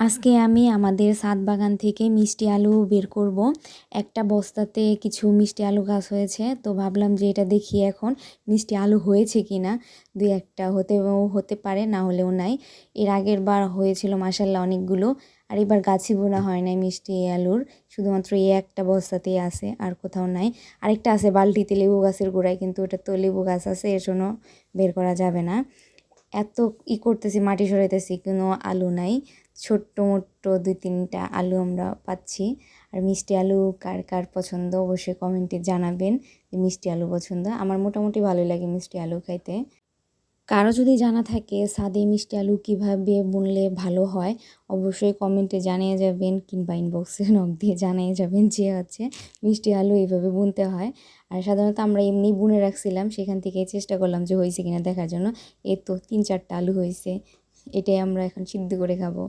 আজকে আমি আমাদের ছাদ বাগান থেকে মিষ্টি আলু বের করব। একটা বস্তাতে কিছু মিষ্টি আলু গাছ হয়েছে, তো ভাবলাম যে এটা দেখি এখন মিষ্টি আলু হয়েছে কিনা। দুই একটা হতে পারে, না হলেও নাই। এর আগের বার হয়েছিল মাশাল্লাহ অনেকগুলো, আর এবার গাছই বোনা হয় নাই মিষ্টি আলুর, শুধুমাত্র এই একটা বস্তাতেই আছে, আর কোথাও নাই। আরেকটা আছে বালতিতে লেবু গাছের গোড়ায়, কিন্তু ওটা তো লেবু গাছ আছে, এর জন্য বের করা যাবে না। এত করতেছি, মাটি সরাইতেছি, কোনো আলু নাই। ছোট্ট মোট্ট দুই তিনটা আলু আমরা পাচ্ছি। আর মিষ্টি আলু কার কার পছন্দ অবশ্যই কমেন্টে জানাবেন যে মিষ্টি আলু পছন্দ। আমার মোটামুটি ভালোই লাগে মিষ্টি আলু খাইতে। কারো যদি জানা থাকে ছাদে মিষ্টি আলু কীভাবে বুনলে ভালো হয়, অবশ্যই কমেন্টে জানিয়ে যাবেন, কিংবা ইনবক্সে নক দিয়ে জানিয়ে যাবেন যে মিষ্টি আলু এইভাবে বুনতে হয়। আর সাধারণত আমরা এমনি বুনে রাখছিলাম, সেখান থেকে চেষ্টা করলাম যে হয়েছে কিনা দেখার জন্য। এই তো 3-4টা আলু হয়েছে, এটাই আমরা এখন সিদ্ধ করে খাবো।